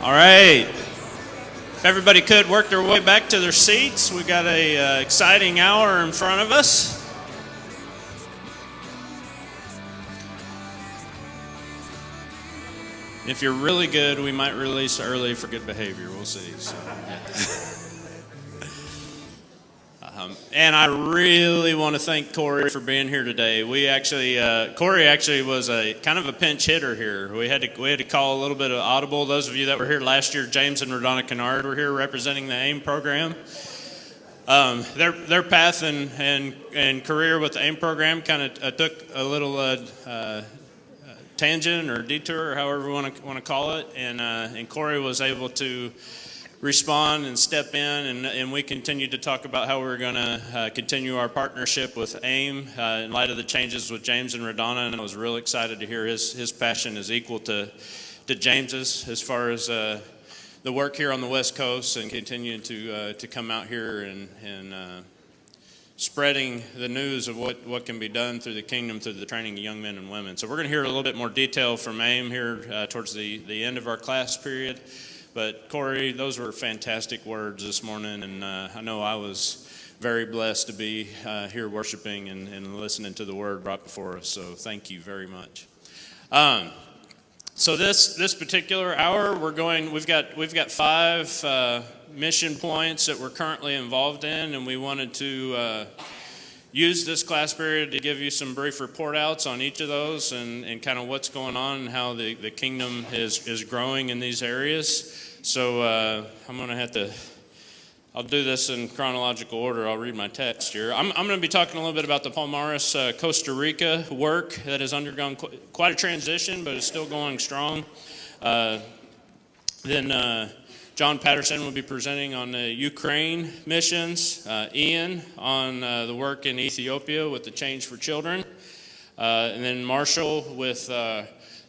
All right. If everybody could work their way back to their seats, we got a exciting hour in front of us. If you're really good, we might release early for good behavior. We'll see. So, yeah. And I really want to thank Corey for being here today. Corey actually was a kind of a pinch hitter here. We had to call a little bit of audible. Those of you that were here last year, James and Radonna Kennard were here representing the AIM program. Their path and career with the AIM program kind of took a little tangent or detour, or however you want to call it, and Corey was able to respond and step in, and we continued to talk about how we're going to continue our partnership with AIM in light of the changes with James and Radonna, and I was really excited to hear his passion is equal to James's as far as the work here on the West Coast and continuing to come out here and spreading the news of what can be done through the kingdom through the training of young men and women. So we're going to hear a little bit more detail from AIM here towards the end of our class period. But Corey, those were fantastic words this morning, and I know I was very blessed to be here worshiping and listening to the word brought before us. So thank you very much. So this particular hour, we've got 5 mission points that we're currently involved in, and we wanted to use this class period to give you some brief report outs on each of those and kind of what's going on and how the kingdom is growing in these areas. So I'm going to I'll do this in chronological order. I'll read my text here. I'm going to be talking a little bit about the Palmares, Costa Rica work that has undergone quite a transition, but is still going strong. Then John Patterson will be presenting on the Ukraine missions. Ian on the work in Ethiopia with the Change for Children. And then Marshall with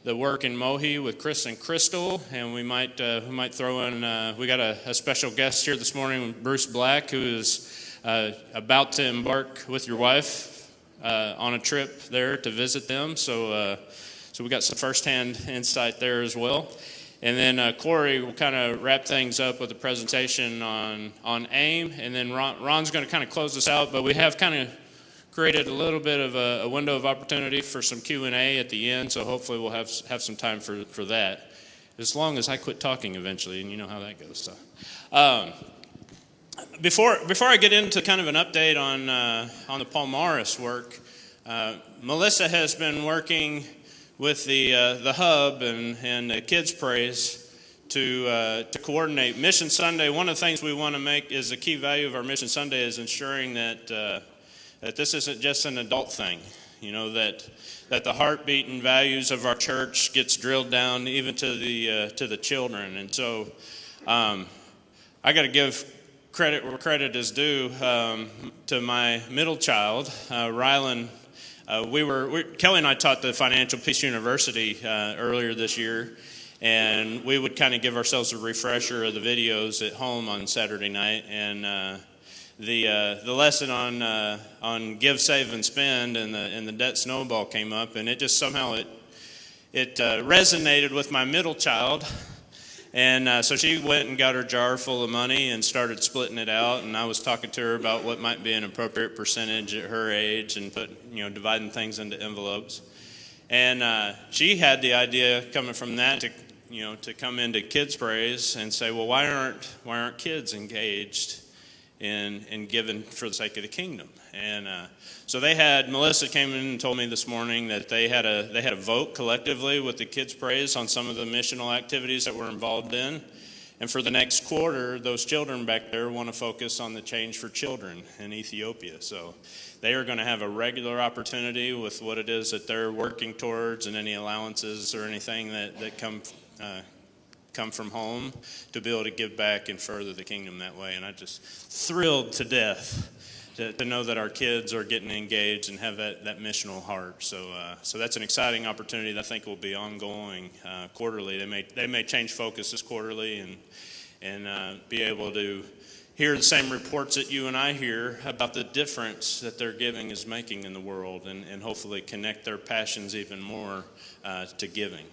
the work in Mohi with Chris and Crystal. And we might throw in, we got a special guest here this morning, Bruce Black, who is about to embark with your wife on a trip there to visit them. So we got some firsthand insight there as well. And then Corey will kind of wrap things up with a presentation on AIM, and then Ron's going to kind of close us out. But we have kind of created a little bit of a window of opportunity for some Q&A at the end, so hopefully we'll have some time for that, as long as I quit talking eventually, and you know how that goes. So, before I get into kind of an update on the Palmares work, Melissa has been working with the hub and the Kids Praise to coordinate Mission Sunday. One of the things we want to make is a key value of our Mission Sunday is ensuring that this isn't just an adult thing, that the heartbeat and values of our church gets drilled down even to the children. And so I got to give credit where credit is due to my middle child, Rylan. Kelly and I taught the Financial Peace University earlier this year, and we would kind of give ourselves a refresher of the videos at home on Saturday night. And the lesson on give, save, and spend and the debt snowball came up, and it just somehow it resonated with my middle child. And so she went and got her jar full of money and started splitting it out. And I was talking to her about what might be an appropriate percentage at her age and dividing things into envelopes. And she had the idea coming from that to come into Kids Praise and say, well, why aren't kids engaged in giving for the sake of the kingdom? And so Melissa came in and told me this morning that they had a vote collectively with the Kids Praise on some of the missional activities that we're involved in. And for the next quarter, those children back there want to focus on the Change for Children in Ethiopia. So they are going to have a regular opportunity with what it is that they're working towards and any allowances or anything that come from home to be able to give back and further the kingdom that way. And I just thrilled to death to know that our kids are getting engaged and have that missional heart. So that's an exciting opportunity that I think will be ongoing quarterly. They may change focus this quarterly and be able to hear the same reports that you and I hear about the difference that their giving is making in the world, and hopefully connect their passions even more to giving.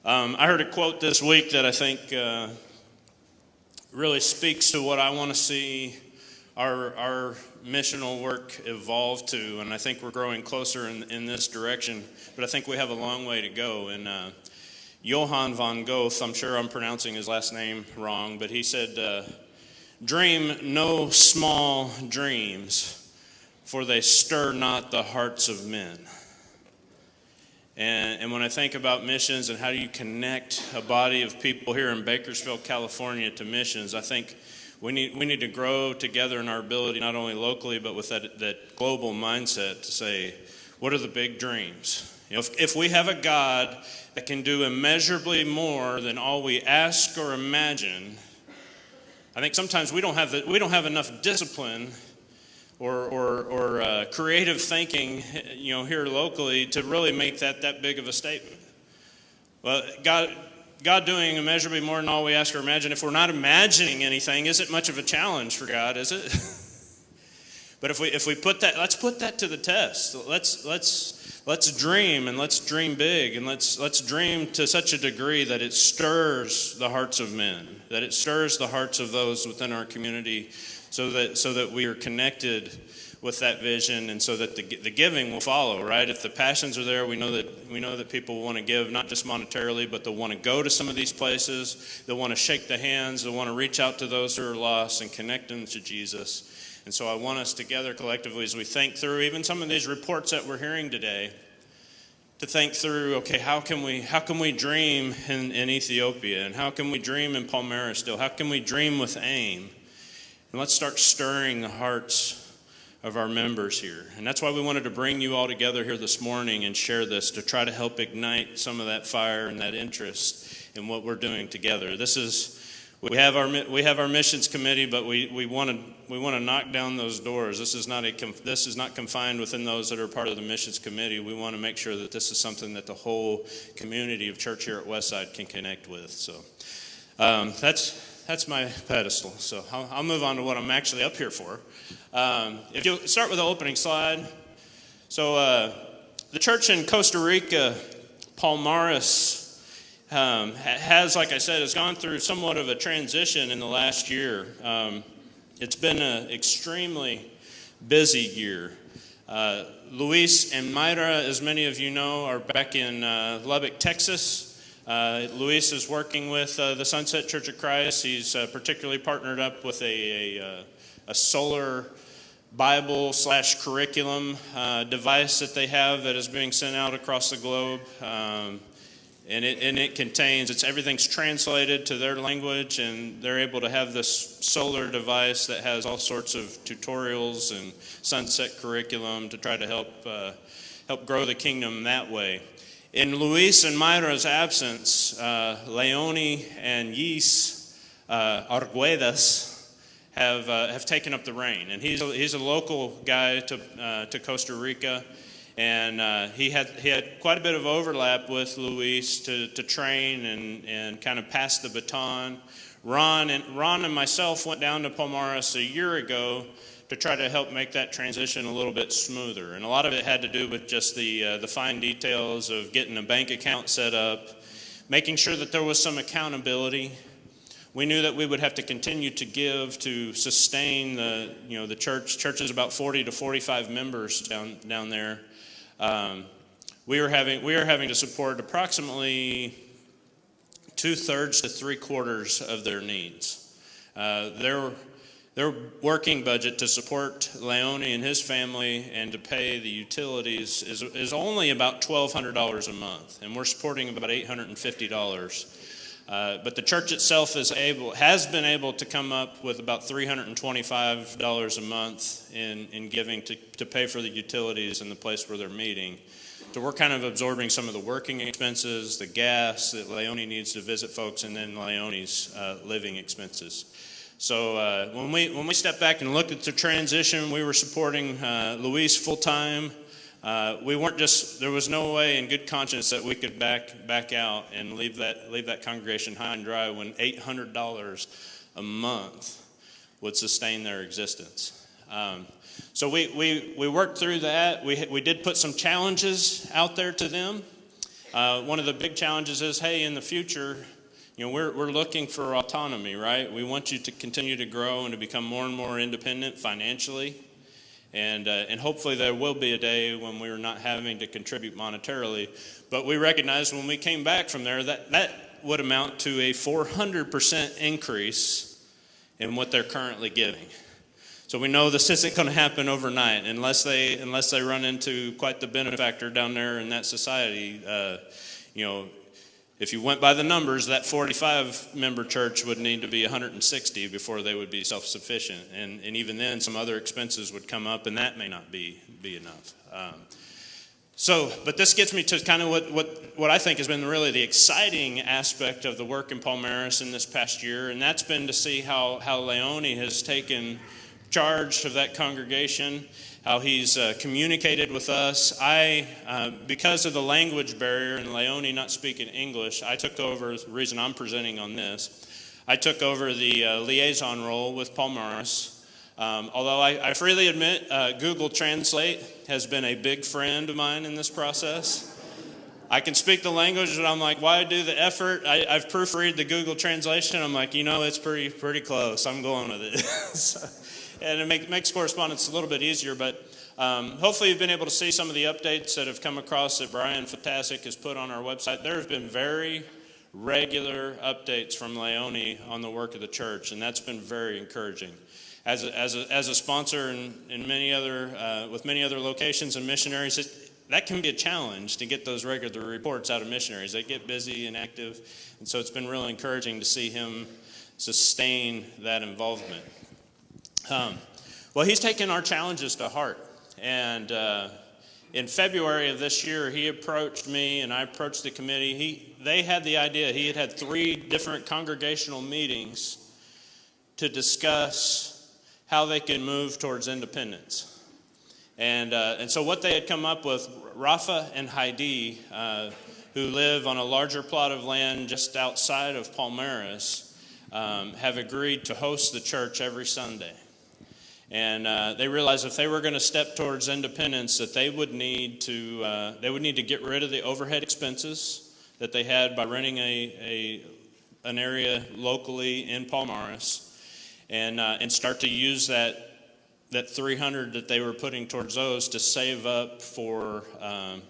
I heard a quote this week that I think really speaks to what I want to see our missional work evolve to, and I think we're growing closer in this direction, but I think we have a long way to go. And Johann von Goethe, I'm sure I'm pronouncing his last name wrong, but he said, "Dream no small dreams, for they stir not the hearts of men." And when I think about missions and how do you connect a body of people here in Bakersfield, California to missions, I think we need to grow together in our ability, not only locally, but with that global mindset to say, what are the big dreams? You know, if we have a God that can do immeasurably more than all we ask or imagine, I think sometimes we don't have enough discipline or creative thinking, here locally to really make that big of a statement. Well, God doing immeasurably more than all we ask or imagine, if we're not imagining anything, isn't much of a challenge for God, is it? But if we put that, let's put that to the test. Let's dream, and let's dream big, and let's dream to such a degree that it stirs the hearts of men, that it stirs the hearts of those within our community, so that we are connected with that vision, and so that the giving will follow, right? If the passions are there, we know that people want to give, not just monetarily, but they'll want to go to some of these places. They'll want to shake the hands. They'll want to reach out to those who are lost and connect them to Jesus. And so I want us together collectively, as we think through even some of these reports that we're hearing today, to think through, okay, how can we dream in Ethiopia, and how can we dream in Palmyra still? How can we dream with AIM? And let's start stirring the hearts of our members here. And that's why we wanted to bring you all together here this morning and share this, to try to help ignite some of that fire and that interest in what we're doing together. We have our missions committee, but we want to knock down those doors. This is not confined within those that are part of the missions committee. We want to make sure that this is something that the whole community of church here at Westside can connect with. So that's my pedestal. So I'll move on to what I'm actually up here for. If you start with the opening slide. So the church in Costa Rica, Palmares, has, like I said, has gone through somewhat of a transition in the last year. It's been an extremely busy year. Luis and Mayra, as many of you know, are back in Lubbock, Texas. Luis is working with the Westside Church of Christ. He's particularly partnered up with a solar Bible / curriculum device that they have that is being sent out across the globe. And it contains, everything's translated to their language, and they're able to have this solar device that has all sorts of tutorials and sunset curriculum to try to help grow the kingdom that way. In Luis and Mayra's absence, Leone and Yis Arguedas have taken up the reign, and he's a local guy to Costa Rica. And he had quite a bit of overlap with Luis to train and kind of pass the baton. Ron and myself went down to Palmares a year ago to try to help make that transition a little bit smoother. And a lot of it had to do with just the fine details of getting a bank account set up, making sure that there was some accountability. We knew that we would have to continue to give to sustain the church. Church is about 40 to 45 members down there. We are having to support approximately 2/3 to 3/4 of their needs. Their working budget to support Leone and his family and to pay the utilities is only about $1,200 a month, and we're supporting about $850. But the church itself has been able to come up with about $325 a month in giving to pay for the utilities in the place where they're meeting. So we're kind of absorbing some of the working expenses, the gas that Leone needs to visit folks, and then Leone's living expenses. So when we stepped back and looked at the transition, we were supporting Luis full time. There was no way in good conscience that we could back out and leave that congregation high and dry when $800 a month would sustain their existence. So we worked through that. We did put some challenges out there to them, one of the big challenges is, hey, in the future, we're looking for autonomy, right? We want you to continue to grow and to become more and more independent financially. And hopefully there will be a day when we're not having to contribute monetarily. But we recognize when we came back from there that would amount to a 400% increase in what they're currently giving. So we know this isn't going to happen overnight unless they run into quite the benefactor down there in that society. If you went by the numbers, that 45-member church would need to be 160 before they would be self-sufficient. And even then, some other expenses would come up, and that may not be enough. But this gets me to kind of what I think has been really the exciting aspect of the work in Palmaris in this past year, and that's been to see how Leone has taken charge of that congregation, how he's communicated with us. Because of the language barrier and Leone not speaking English, I took over, the reason I'm presenting on this, I took over the liaison role with Palmaris. Although I freely admit Google Translate has been a big friend of mine in this process. I can speak the language, but I'm like, why do the effort? I've proofread the Google translation. I'm like, it's pretty close. I'm going with it. And it makes correspondence a little bit easier, but hopefully you've been able to see some of the updates that have come across that Brian Fatasic has put on our website. There have been very regular updates from Leone on the work of the church, and that's been very encouraging. As a sponsor in many other with many other locations and missionaries, that can be a challenge to get those regular reports out of missionaries. They get busy and active, and so it's been really encouraging to see him sustain that involvement. Well, he's taken our challenges to heart, and in February of this year, he approached me and I approached the committee. They had the idea. He had 3 different congregational meetings to discuss how they can move towards independence. And so what they had come up with, Rafa and Heidi, who live on a larger plot of land just outside of Palmaris, have agreed to host the church every Sunday. And they realized if they were going to step towards independence, that they would need to get rid of the overhead expenses that they had by renting an area locally in Palmaris, and start to use that $300 that they were putting towards those to save up for a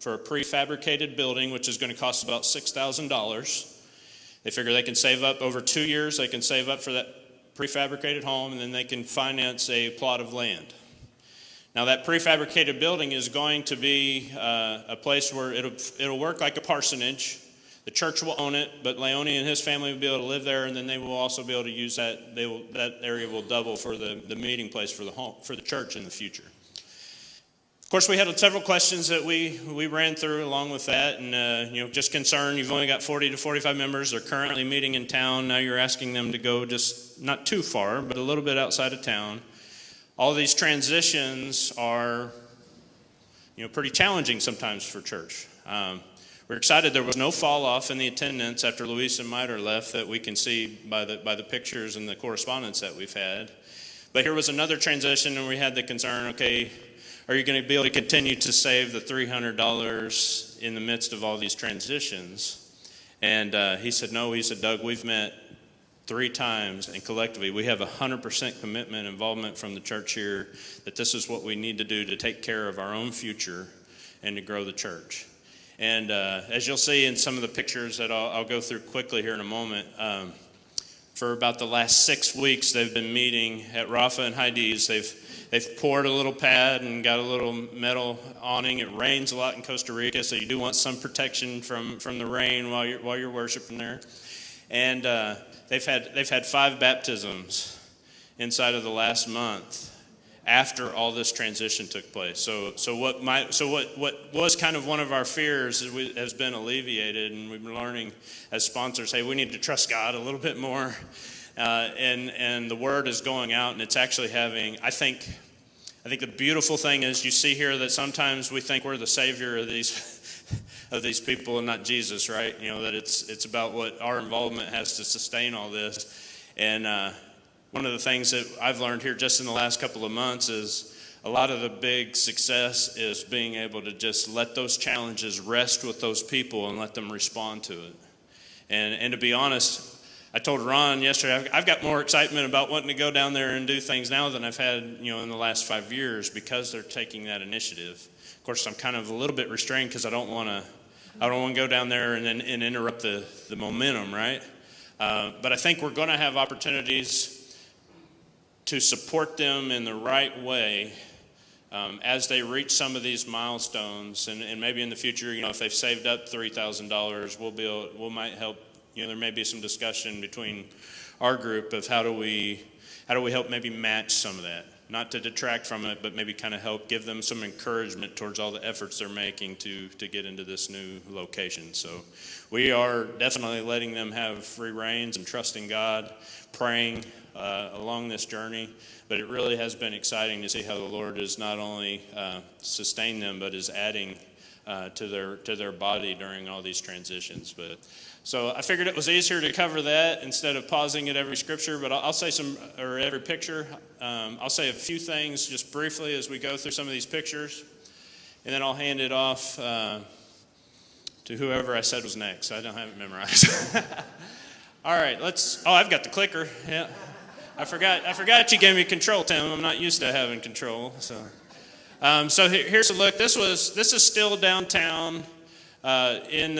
prefabricated building, which is going to cost about $6,000. They figure they can save up over 2 years. They can save up for that prefabricated home, and then they can finance a plot of land. Now, that prefabricated building is going to be a place where it'll work like a parsonage. The church will own it, but Leone and his family will be able to live there, and then they will also be able to use that. That area will double for the meeting place for the church in the future. Of course, we had several questions that we ran through along with that, and just concerned. You've only got 40 to 45 members. They're currently meeting in town. Now you're asking them to go just not too far, but a little bit outside of town. All these transitions are, pretty challenging sometimes for church. We're excited there was no fall off in the attendance after Luis and Miter left that we can see by the pictures and the correspondence that we've had. But here was another transition, and we had the concern, okay, are you going to be able to continue to save the $300 in the midst of all these transitions? And he said, no. He said, Doug, we've met 3 times, and collectively we have 100% commitment, involvement from the church here that this is what we need to do to take care of our own future and to grow the church. And as you'll see in some of the pictures that I'll go through quickly here in a moment, for about the last 6 weeks they've been meeting at Rafa and Heidi's. They've poured a little pad and got a little metal awning. It rains a lot in Costa Rica, so you do want some protection from the rain while you're worshiping there. And they've had 5 baptisms inside of the last month after all this transition took place. So what was kind of one of our fears has been alleviated, and we've been learning as sponsors, hey, we need to trust God a little bit more. And the word is going out, and it's actually having, I think the beautiful thing is you see here that sometimes we think we're the savior of these people and not Jesus, right? That it's about what our involvement has to sustain all this. And one of the things that I've learned here just in the last couple of months is a lot of the big success is being able to just let those challenges rest with those people and let them respond to it. And to be honest, I told Ron yesterday, I've got more excitement about wanting to go down there and do things now than I've had, in the last 5 years, because they're taking that initiative. Of course, I'm kind of a little bit restrained because I don't want to go down there and interrupt the momentum, right? But I think we're going to have opportunities to support them in the right way as they reach some of these milestones, and maybe in the future, if they've saved up $3,000, we might help. There may be some discussion between our group of how do we help maybe match some of that, not to detract from it, but maybe kind of help give them some encouragement towards all the efforts they're making to get into this new location. So we are definitely letting them have free reins and trusting God, praying along this journey. But it really has been exciting to see how the Lord has not only sustained them, but is adding to their body during all these transitions. So I figured it was easier to cover that instead of pausing at every scripture, but I'll say every picture. I'll say a few things just briefly as we go through some of these pictures, and then I'll hand it off to whoever I said was next. I don't have it memorized. All right, I've got the clicker. Yeah. I forgot you gave me control, Tim. I'm not used to having control. So here's a look. This is still downtown. Right in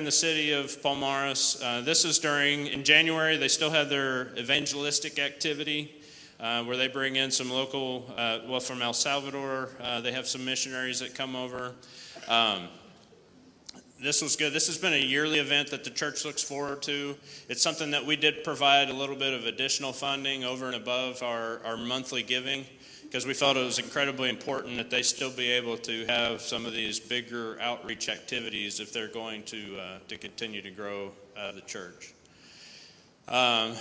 the city of Palmares. This is in January. They still have their evangelistic activity where they bring in some local, from El Salvador. They have some missionaries that come over. This was good. This has been a yearly event that the church looks forward to. It's something that we did provide a little bit of additional funding over and above our monthly giving, because we felt it was incredibly important that they still be able to have some of these bigger outreach activities if they're going to continue to grow the church.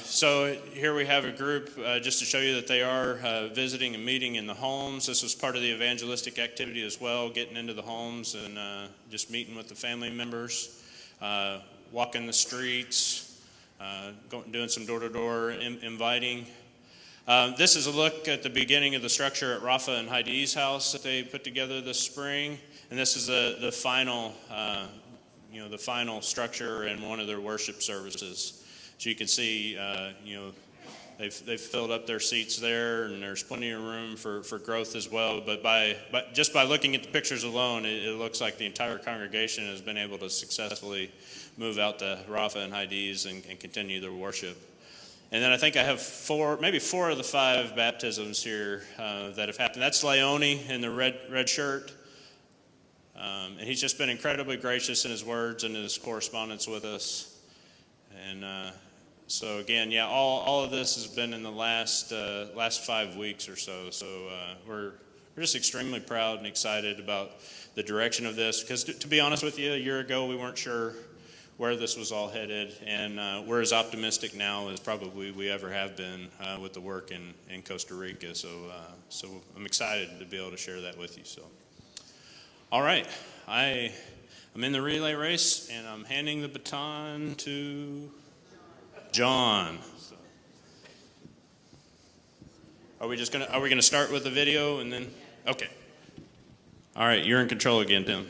So here we have a group just to show you that they are visiting and meeting in the homes. This was part of the evangelistic activity as well, getting into the homes and just meeting with the family members, walking the streets, doing some door-to-door inviting. This is a look at the beginning of the structure at Rafa and Heidi's house that they put together this spring, and this is the final, the final structure in one of their worship services. So you can see, they've filled up their seats there, and there's plenty of room for growth as well. But just by looking at the pictures alone, it looks like the entire congregation has been able to successfully move out to Rafa and Heidi's and continue their worship. And then I think I have four of the 5 baptisms here that have happened. That's Leone in the red shirt. And he's just been incredibly gracious in his words and his correspondence with us. And so again, all of this has been in the last 5 weeks or so. So we're just extremely proud and excited about the direction of this. Because to be honest with you, a year ago we weren't sure where this was all headed, and we're as optimistic now as probably we ever have been with the work in Costa Rica. So I'm excited to be able to share that with you. So, all right, I'm in the relay race, and I'm handing the baton to John. So, are we gonna start with the video and then? Okay. All right, you're in control again, Tim.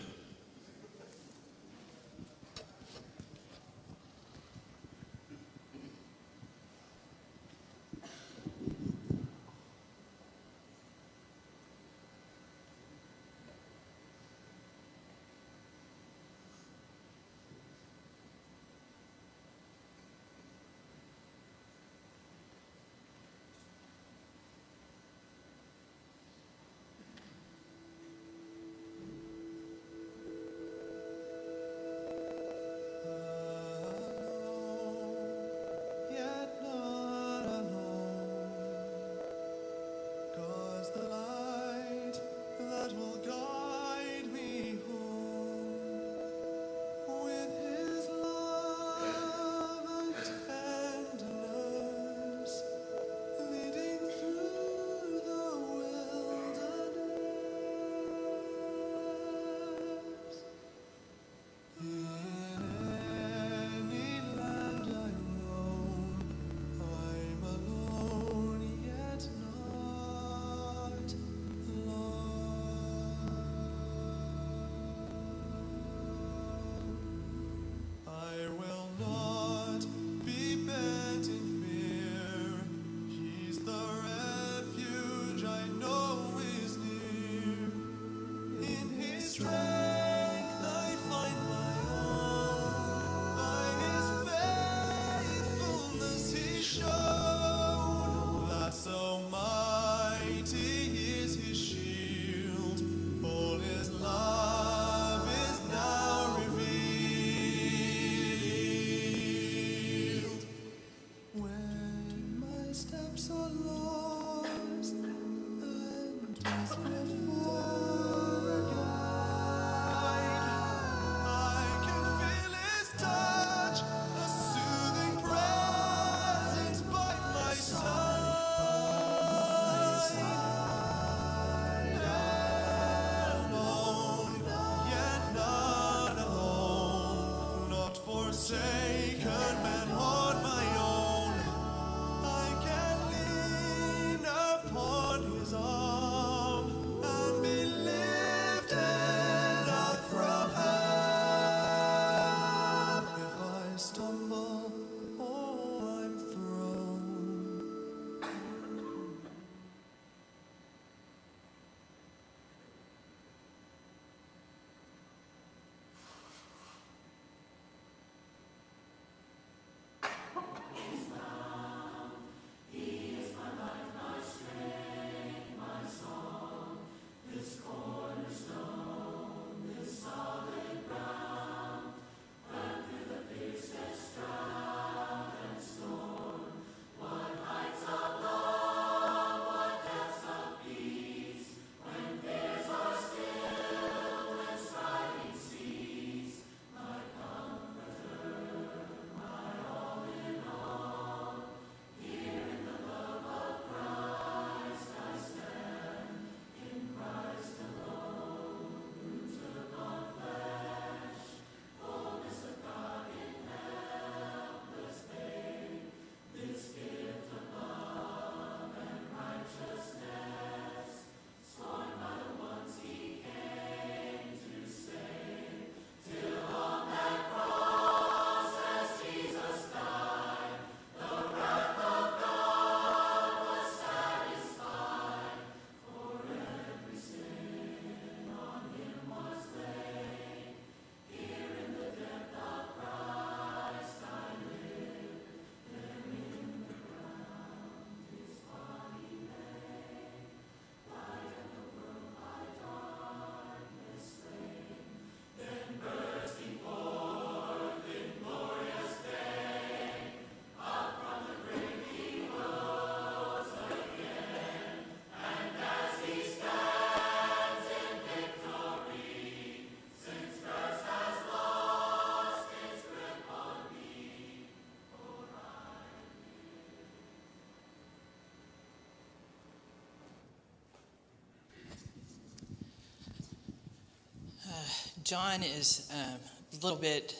John is a little bit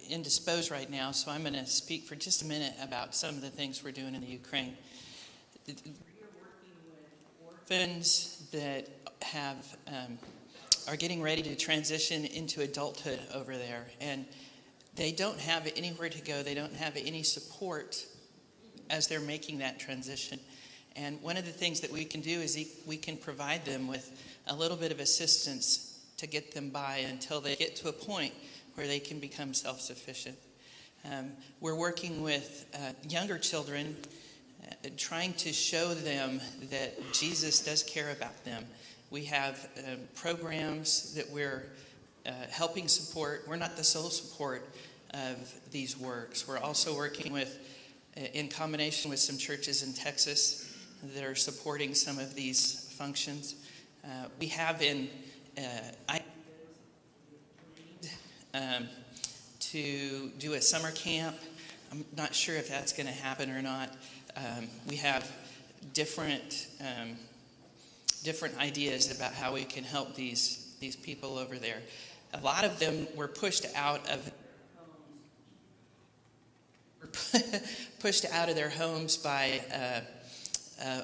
indisposed right now, so I'm going to speak for just a minute about some of the things we're doing in the Ukraine. We're working with orphans that are getting ready to transition into adulthood over there, and they don't have anywhere to go. They don't have any support as they're making that transition. And one of the things that we can do is we can provide them with a little bit of assistance to get them by until they get to a point where they can become self-sufficient. We're working with younger children, trying to show them that Jesus does care about them. We have programs that we're helping support. We're not the sole support of these works. We're also working with, in combination with some churches in Texas that are supporting some of these functions. We have to do a summer camp. I'm not sure if that's going to happen or not. We have different ideas about how we can help these people over there. A lot of them were pushed out of their homes by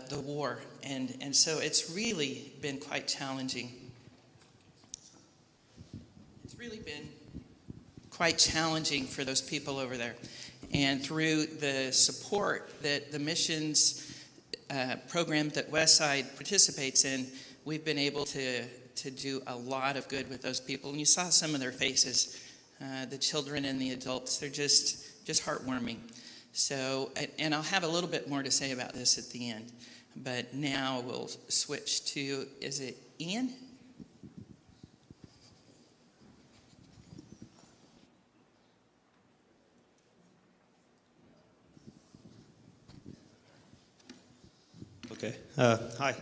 the war, and so it's really been quite challenging. It's really been quite challenging for those people over there. And through the support that the missions program that Westside participates in, we've been able to do a lot of good with those people. And you saw some of their faces, the children and the adults. They're just heartwarming. So, and I'll have a little bit more to say about this at the end. But now we'll switch to, is it Ian? Okay. Hi.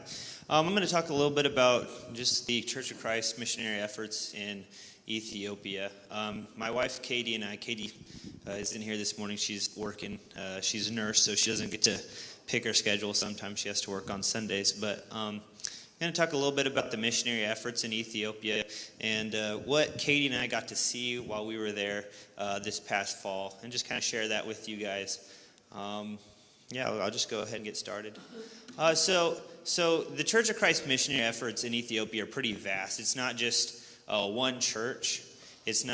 I'm going to talk a little bit about just the Church of Christ missionary efforts in Ethiopia. My wife, Katie, and Katie is in here this morning. She's working. She's a nurse, so she doesn't get to pick her schedule. Sometimes she has to work on Sundays. But I'm going to talk a little bit about the missionary efforts in Ethiopia and what Katie and I got to see while we were there this past fall, and just kind of share that with you guys. I'll just go ahead and get started. So the Church of Christ missionary efforts in Ethiopia are pretty vast. It's not just one church. It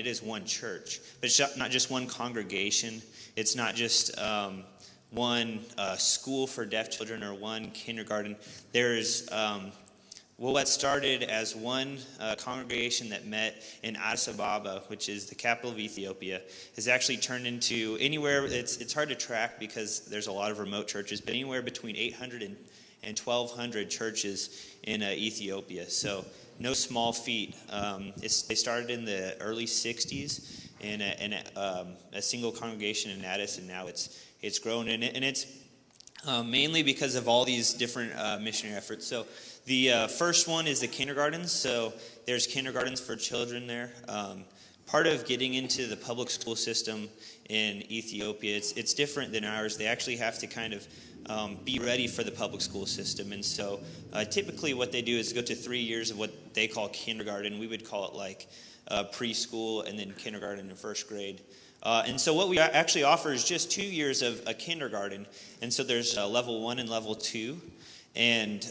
is one church, but it's not just one congregation. It's not just one school for deaf children or one kindergarten. There's what started as one congregation that met in Addis Ababa, which is the capital of Ethiopia, has actually turned into anywhere. It's hard to track because there's a lot of remote churches, but anywhere between 800 and 1,200 churches in Ethiopia. So no small feat. They started in the early 60s in a single congregation in Addis, and now it's grown, and it's mainly because of all these different missionary efforts. So the first one is the kindergartens. So there's kindergartens for children there. Part of getting into the public school system in Ethiopia, it's different than ours. They actually have to kind of be ready for the public school system. And so typically what they do is go to 3 years of what they call kindergarten. We would call it like preschool and then kindergarten and first grade. And so what we actually offer is just 2 years of a kindergarten. And so there's level 1 and level 2. And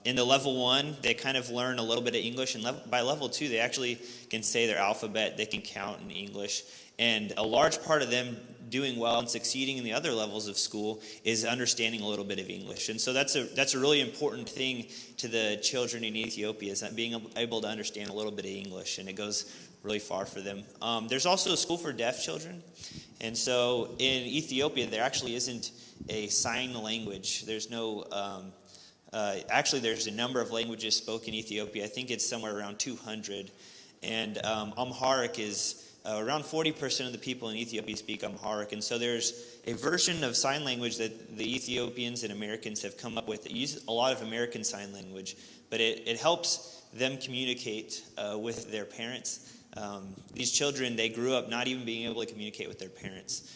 in the level 1, they kind of learn a little bit of English. And by level 2, they actually can say their alphabet. They can count in English. And a large part of them doing well and succeeding in the other levels of school is understanding a little bit of English. And so that's a really important thing to the children in Ethiopia, is that being able to understand a little bit of English. And it goes really far for them. There's also a school for deaf children. And so in Ethiopia, there actually isn't a sign language. There's no, there's a number of languages spoken in Ethiopia. I think it's somewhere around 200. And Amharic is around 40% of the people in Ethiopia speak Amharic. And so there's a version of sign language that the Ethiopians and Americans have come up with that uses a lot of American Sign Language. But it helps them communicate with their parents. These children, they grew up not even being able to communicate with their parents,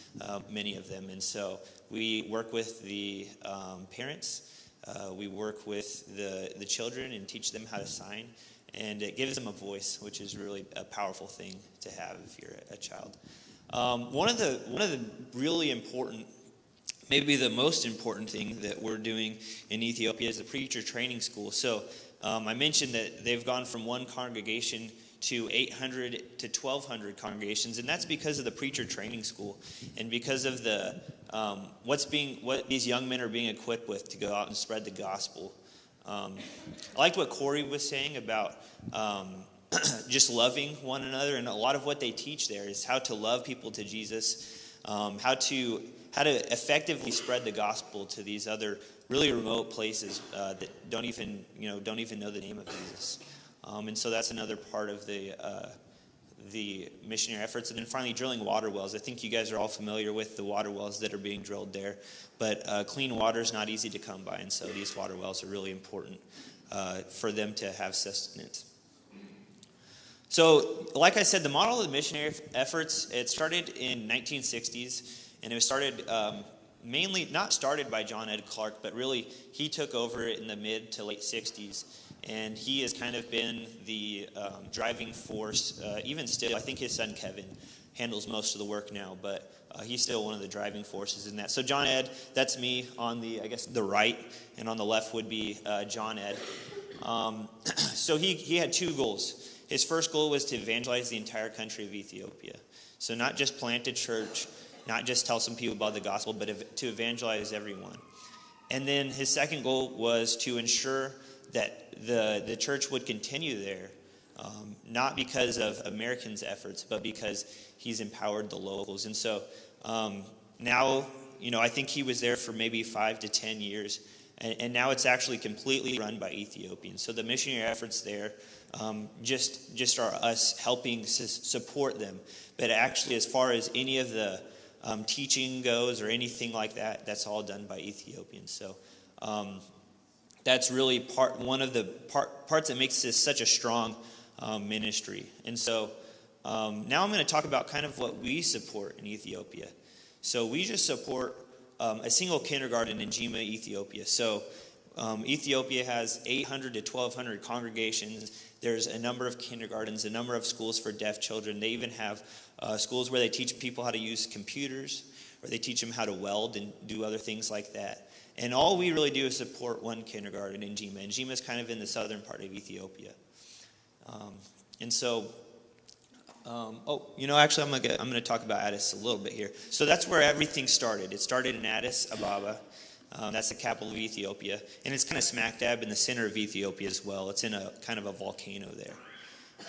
many of them. And so we work with the parents. We work with the children and teach them how to sign. And it gives them a voice, which is really a powerful thing to have if you're a child. One of the really important, maybe the most important thing that we're doing in Ethiopia is the preacher training school. So I mentioned that they've gone from one congregation to 800 to 1,200 congregations, and that's because of the preacher training school and because of the what these young men are being equipped with to go out and spread the gospel. I liked what Corey was saying about just loving one another, and a lot of what they teach there is how to love people to Jesus, how to effectively spread the gospel to these other really remote places that don't even know the name of Jesus. And so that's another part of the missionary efforts. And then finally, drilling water wells. I think you guys are all familiar with the water wells that are being drilled there. But clean water is not easy to come by, and so these water wells are really important for them to have sustenance. So, like I said, the model of the missionary efforts, it started in 1960s, and it was started mainly, not started by John Ed Clark, but really he took over in the mid to late 60s. And he has kind of been the driving force, even still. I think his son Kevin handles most of the work now, but he's still one of the driving forces in that. So John Ed, that's me on the right, and on the left would be John Ed. So he had two goals. His first goal was to evangelize the entire country of Ethiopia. So not just plant a church, not just tell some people about the gospel, but to evangelize everyone. And then his second goal was to ensure that the church would continue there, not because of Americans' efforts, but because he's empowered the locals. And so now, I think he was there for maybe 5 to 10 years, and now it's actually completely run by Ethiopians. So the missionary efforts there just are us helping support them. But actually, as far as any of the teaching goes or anything like that, that's all done by Ethiopians. So that's really one of the parts that makes this such a strong ministry. And so now I'm going to talk about kind of what we support in Ethiopia. So we just support a single kindergarten in Jimma, Ethiopia. So Ethiopia has 800 to 1,200 congregations. There's a number of kindergartens, a number of schools for deaf children. They even have schools where they teach people how to use computers, or they teach them how to weld and do other things like that. And all we really do is support one kindergarten in Jimma. And Jimma is kind of in the southern part of Ethiopia. And so, actually, I'm going to talk about Addis a little bit here. So that's where everything started. It started in Addis Ababa. That's the capital of Ethiopia. And it's kind of smack dab in the center of Ethiopia as well. It's in a kind of a volcano there.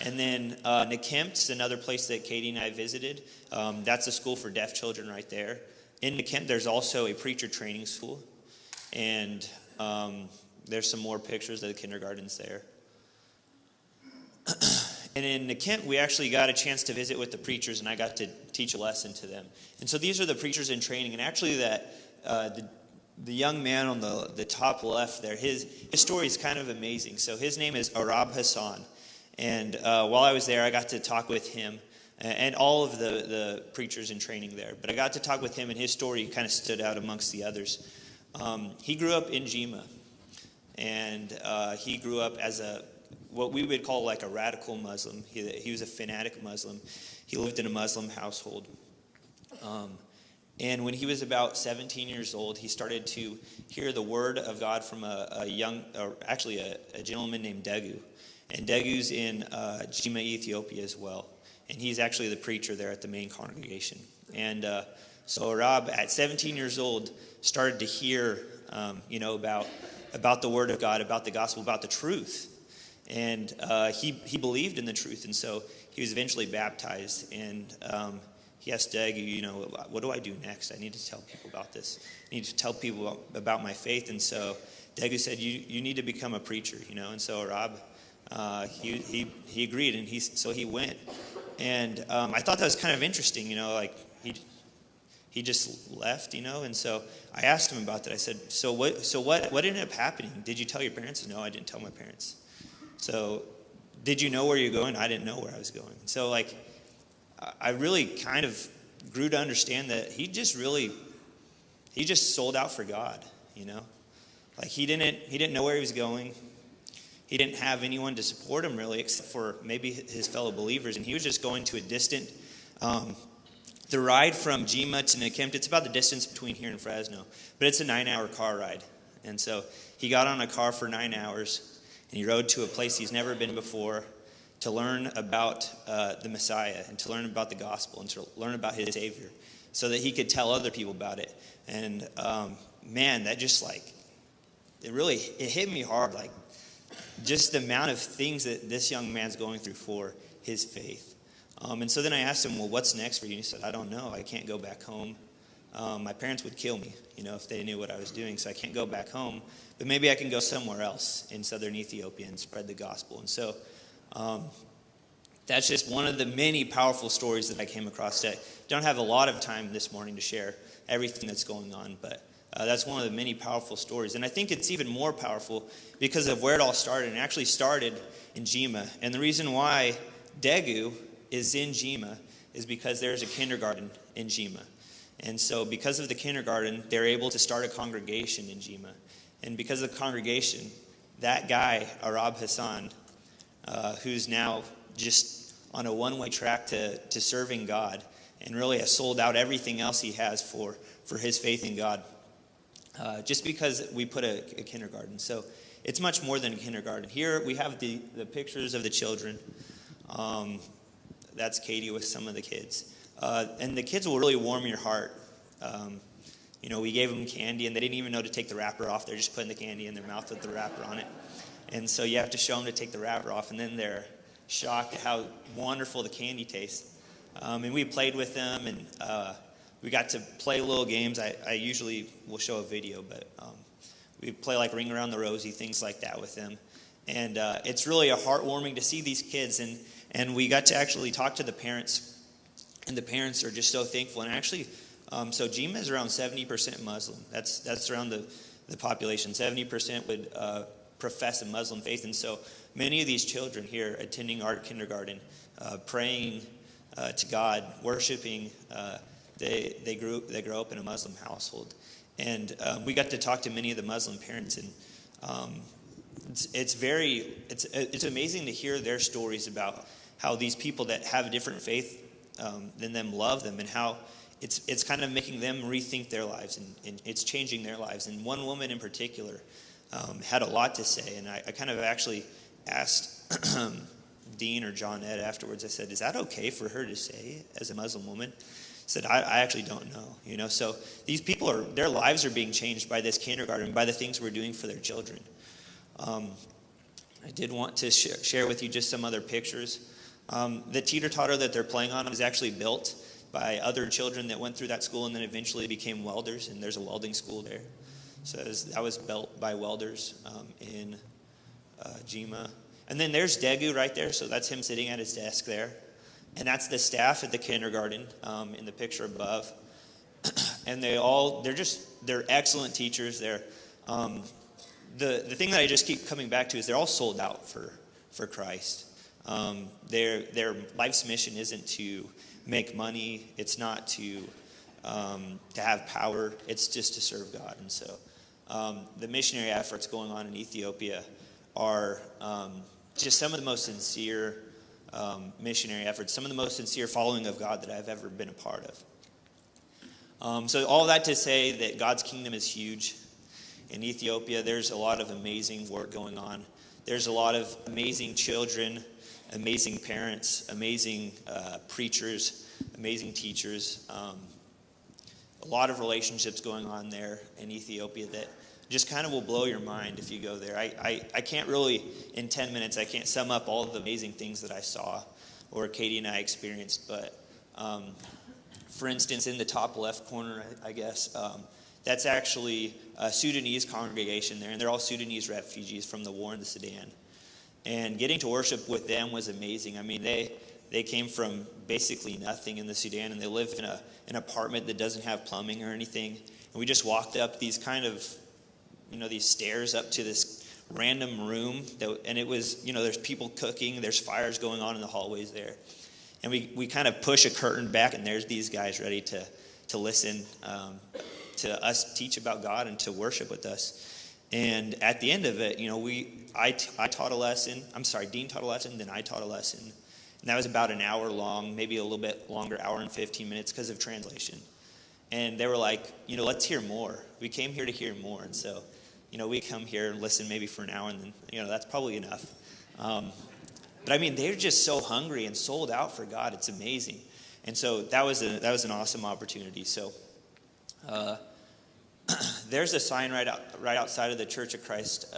And then Nekemt's another place that Katie and I visited. That's a school for deaf children right there. In Nekemt, there's also a preacher training school. And there's some more pictures of the kindergartens there. And in Nekemt, we actually got a chance to visit with the preachers, and I got to teach a lesson to them. And so these are the preachers in training. And actually the young man on the top left there, his story is kind of amazing. So his name is Arab Hassan. And while I was there, I got to talk with him and all of the preachers in training there. But I got to talk with him, and his story kind of stood out amongst the others. He grew up in Jimma, and he grew up as what we would call like a radical Muslim. He was a fanatic Muslim. He lived in a Muslim household. And when he was about 17 years old, he started to hear the word of God from a gentleman named Degu. And Degu's in Jimma, Ethiopia as well. And he's actually the preacher there at the main congregation. And so Arab, at 17 years old, started to hear, about the word of God, about the gospel, about the truth. And he believed in the truth. And so he was eventually baptized. And he asked Degu, what do I do next? I need to tell people about this. I need to tell people about my faith. And so Degu said, you need to become a preacher, And so Arab, he agreed, and he went. And I thought that was kind of interesting, he just left, And so I asked him about that. I said, so what ended up happening? Did you tell your parents? No, I didn't tell my parents. So did you know where you're going? I didn't know where I was going. So I really kind of grew to understand that he just sold out for God, He didn't know where he was going. He didn't have anyone to support him really, except for maybe his fellow believers, and he was just going to a distant. The ride from Jimma to Nekemt, it's about the distance between here and Fresno, but it's a 9-hour car ride, and so he got on a car for 9 hours, and he rode to a place he's never been before, to learn about the Messiah, and to learn about the gospel, and to learn about his Savior, so that he could tell other people about it. And man, that just it hit me hard, just the amount of things that this young man's going through for his faith. And so then I asked him, well, what's next for you? And he said, I don't know. I can't go back home. My parents would kill me, if they knew what I was doing, so I can't go back home. But maybe I can go somewhere else in southern Ethiopia and spread the gospel. And so that's just one of the many powerful stories that I came across today. Don't have a lot of time this morning to share everything that's going on, but that's one of the many powerful stories. And I think it's even more powerful because of where it all started. And it actually started in Jimma. And the reason why Degu is in Jimma is because there's a kindergarten in Jimma. And so because of the kindergarten, they're able to start a congregation in Jimma. And because of the congregation, that guy, Arab Hassan, who's now just on a one-way track to serving God and really has sold out everything else he has for his faith in God, just because we put a kindergarten. So it's much more than a kindergarten. Here we have the pictures of the children. That's Katie with some of the kids. And the kids will really warm your heart. We gave them candy, and they didn't even know to take the wrapper off. They're just putting the candy in their mouth with the wrapper on it. And so you have to show them to take the wrapper off, and then they're shocked at how wonderful the candy tastes. And we played with them, and we got to play little games. I usually will show a video, but we play like Ring Around the Rosie, things like that with them. And it's really heartwarming to see these kids. And we got to actually talk to the parents, and the parents are just so thankful. And actually, so Jimma is around 70% Muslim. That's around the population. 70% would profess a Muslim faith. And so many of these children here attending art kindergarten, praying to God, worshiping, they grew up in a Muslim household. And we got to talk to many of the Muslim parents, and it's amazing to hear their stories about how these people that have a different faith than them love them, and how it's kind of making them rethink their lives, and it's changing their lives. And one woman in particular had a lot to say, and I kind of actually asked Dean or John Ed afterwards. I said, "Is that okay for her to say as a Muslim woman?" Said, I actually don't know, So these people their lives are being changed by this kindergarten, by the things we're doing for their children. I did want to share with you just some other pictures. The teeter-totter that they're playing on was actually built by other children that went through that school and then eventually became welders, and there's a welding school there. So that was built by welders in Jima. And then there's Daegu right there, so that's him sitting at his desk there. And that's the staff at the kindergarten in the picture above. And they're excellent teachers. They're the thing that I just keep coming back to is they're all sold out for Christ. Their life's mission isn't to make money. It's not to have power. It's just to serve God. And so the missionary efforts going on in Ethiopia are just some of the most sincere missionary efforts, some of the most sincere following of God that I've ever been a part of. So all that to say that God's kingdom is huge. In Ethiopia, there's a lot of amazing work going on. There's a lot of amazing children, amazing parents, amazing preachers, amazing teachers. A lot of relationships going on there in Ethiopia that just kind of will blow your mind if you go there. I can't really, in 10 minutes, I can't sum up all of the amazing things that I saw or Katie and I experienced. But for instance, in the top left corner, I guess, that's actually a Sudanese congregation there. And they're all Sudanese refugees from the war in the Sudan. And getting to worship with them was amazing. I mean, they came from basically nothing in the Sudan, and they live in an apartment that doesn't have plumbing or anything. And we just walked up these kind of, these stairs up to this random room, and it was, there's people cooking, there's fires going on in the hallways there. And we kind of push a curtain back, and there's these guys ready to listen to us teach about God and to worship with us. And at the end of it, I taught a lesson. Dean taught a lesson, then I taught a lesson. And that was about an hour long, maybe a little bit longer, hour and 15 minutes because of translation. And they were like, let's hear more. We came here to hear more. And so, we come here and listen maybe for an hour, and then, that's probably enough. But I mean, they're just so hungry and sold out for God. It's amazing. And so that was an awesome opportunity. So there's a sign right outside of the Church of Christ,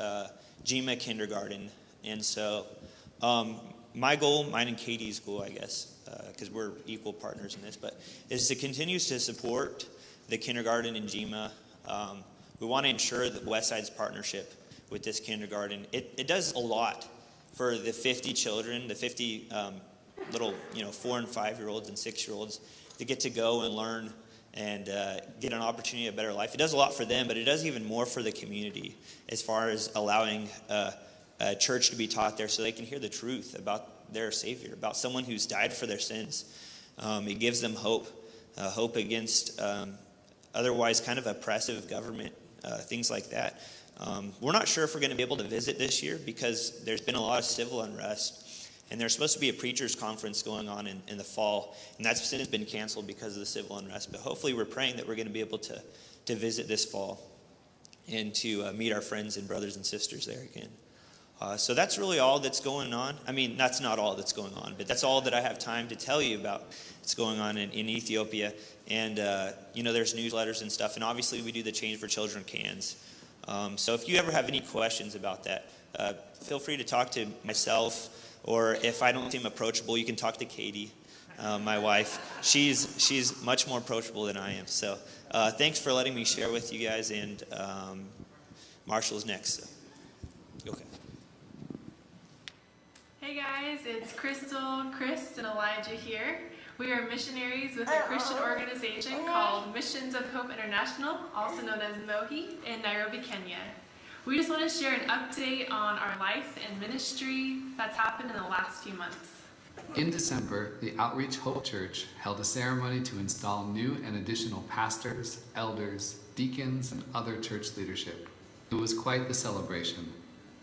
Jima Kindergarten. And so my goal, mine and Katie's goal, I guess, because we're equal partners in this, but is to continue to support the kindergarten in Jima. We want to ensure that Westside's partnership with this kindergarten, it does a lot for the 50 children, the 50 little 4 and 5-year-olds and 6-year-olds to get to go and learn and get an opportunity, a better life. It does a lot for them, but it does even more for the community as far as allowing a church to be taught there so they can hear the truth about their Savior, about someone who's died for their sins. It gives them hope against otherwise kind of oppressive government, things like that. We're not sure if we're going to be able to visit this year because there's been a lot of civil unrest. And there's supposed to be a preachers conference going on in the fall, and that's since been canceled because of the civil unrest. But hopefully we're praying that we're going to be able to visit this fall and to meet our friends and brothers and sisters there again. So that's really all that's going on. I mean, that's not all that's going on, but that's all that I have time to tell you about what's going on in Ethiopia. And, there's newsletters and stuff, and obviously we do the Change for Children cans. So if you ever have any questions about that, feel free to talk to myself. Or if I don't seem approachable, you can talk to Katie, my wife. She's much more approachable than I am. So thanks for letting me share with you guys. And Marshall's next. So. Okay. Hey guys, it's Crystal, Chris, and Elijah here. We are missionaries with a Christian organization called Missions of Hope International, also known as MOHI, in Nairobi, Kenya. We just want to share an update on our life and ministry that's happened in the last few months. In December, the Outreach Hope Church held a ceremony to install new and additional pastors, elders, deacons, and other church leadership. It was quite the celebration.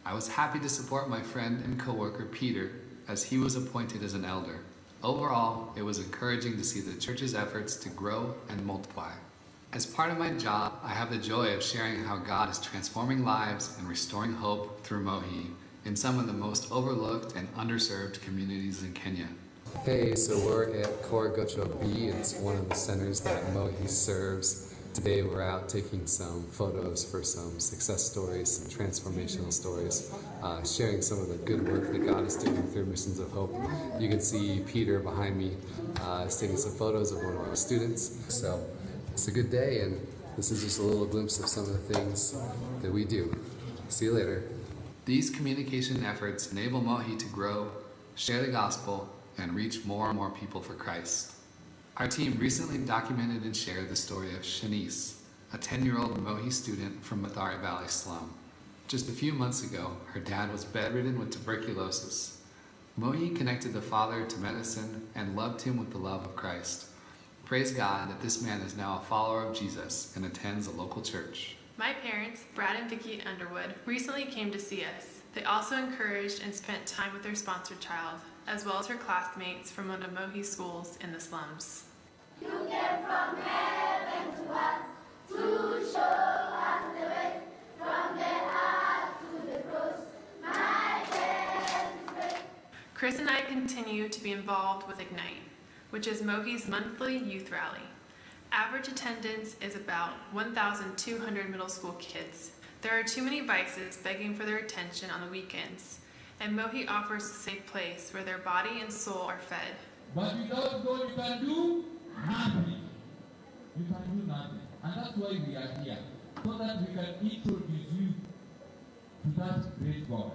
I was happy to support my friend and co-worker Peter as he was appointed as an elder. Overall, it was encouraging to see the church's efforts to grow and multiply. As part of my job, I have the joy of sharing how God is transforming lives and restoring hope through MOHI in some of the most overlooked and underserved communities in Kenya. Hey, so we're at Korogocho B. It's one of the centers that MOHI serves. Today we're out taking some photos for some success stories, some transformational stories, sharing some of the good work that God is doing through Missions of Hope. You can see Peter behind me is taking some photos of one of our students. So it's a good day, and this is just a little glimpse of some of the things that we do. See you later. These communication efforts enable MOHI to grow, share the gospel, and reach more and more people for Christ. Our team recently documented and shared the story of Shanice, a 10-year-old MOHI student from Mathare Valley slum. Just a few months ago, her dad was bedridden with tuberculosis. MOHI connected the father to medicine and loved him with the love of Christ. Praise God that this man is now a follower of Jesus and attends a local church. My parents, Brad and Vicki Underwood, recently came to see us. They also encouraged and spent time with their sponsored child, as well as her classmates from one of MOHI's schools in the slums. You came from heaven to us to show us the way, from the earth to the cross. My death is great. Chris and I continue to be involved with Ignite, which is MOHI's monthly youth rally. Average attendance is about 1,200 middle school kids. There are too many vices begging for their attention on the weekends, and MOHI offers a safe place where their body and soul are fed. But without God, you can do nothing. You can do nothing. And that's why we are here, so that we can introduce you to that great God.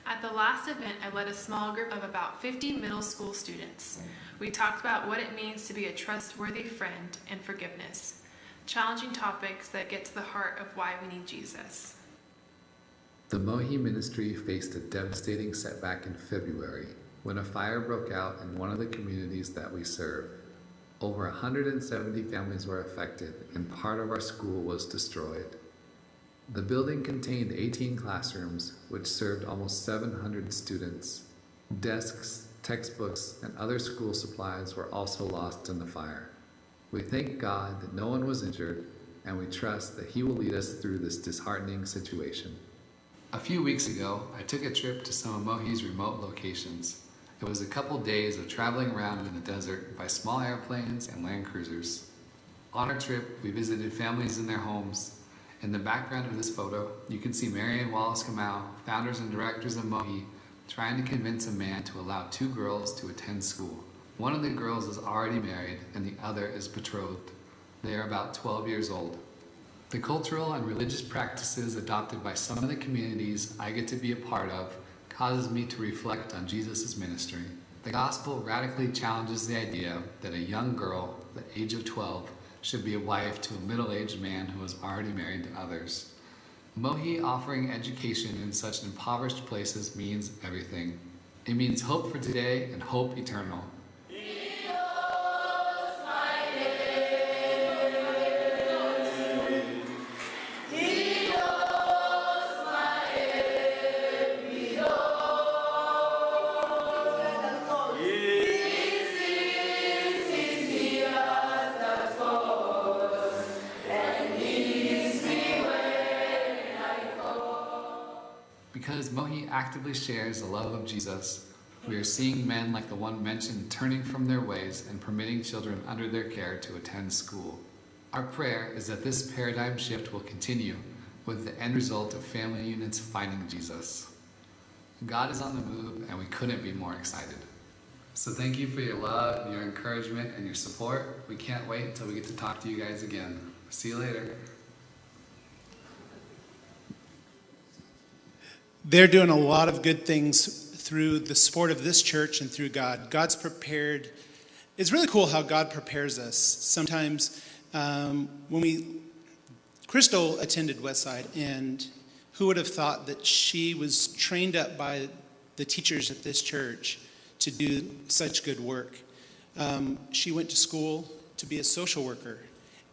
At the last event, I led a small group of about 50 middle school students. We talked about what it means to be a trustworthy friend and forgiveness, challenging topics that get to the heart of why we need Jesus. The MOHI ministry faced a devastating setback in February when a fire broke out in one of the communities that we serve. Over 170 families were affected, and part of our school was destroyed. The building contained 18 classrooms, which served almost 700 students. Desks, textbooks, and other school supplies were also lost in the fire. We thank God that no one was injured, and we trust that He will lead us through this disheartening situation. A few weeks ago, I took a trip to some of MOHI's remote locations. It was a couple days of traveling around in the desert by small airplanes and land cruisers. On our trip, we visited families in their homes. In the background of this photo, you can see Mary and Wallace Kamau, founders and directors of MOHI, trying to convince a man to allow two girls to attend school. One of the girls is already married and the other is betrothed. They are about 12 years old. The cultural and religious practices adopted by some of the communities I get to be a part of causes me to reflect on Jesus' ministry. The gospel radically challenges the idea that a young girl, at the age of 12, should be a wife to a middle-aged man who is already married to others. MOHI offering education in such impoverished places means everything. It means hope for today and hope eternal. Because MOHI actively shares the love of Jesus, we are seeing men like the one mentioned turning from their ways and permitting children under their care to attend school. Our prayer is that this paradigm shift will continue with the end result of family units finding Jesus. God is on the move and we couldn't be more excited. So thank you for your love, your encouragement, and your support. We can't wait until we get to talk to you guys again. See you later. They're doing a lot of good things through the support of this church and through God. God's prepared it's really cool how God prepares us. Sometimes Crystal attended Westside, and who would have thought that she was trained up by the teachers at this church to do such good work. She went to school to be a social worker,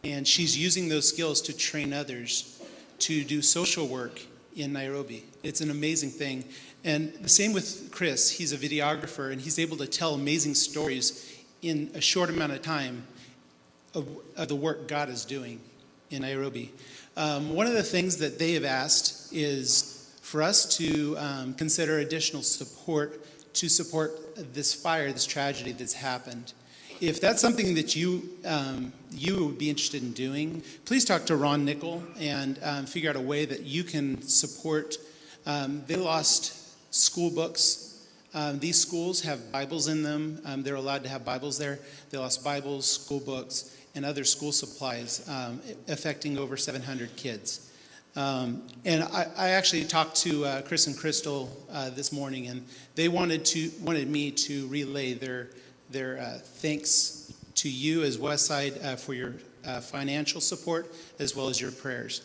and she's using those skills to train others to do social work in Nairobi. It's an amazing thing. And the same with Chris. He's a videographer, and he's able to tell amazing stories in a short amount of time of the work God is doing in Nairobi. One of the things that they have asked is for us to consider additional support to support this fire, this tragedy that's happened. If that's something that you would be interested in doing, please talk to Ron Nickel and figure out a way that you can support. They lost school books. These schools have Bibles in them. They're allowed to have Bibles there. They lost Bibles, school books, and other school supplies, affecting over 700 kids. And I actually talked to Chris and Crystal this morning, and they wanted me to relay their thanks to you as Westside for your financial support as well as your prayers.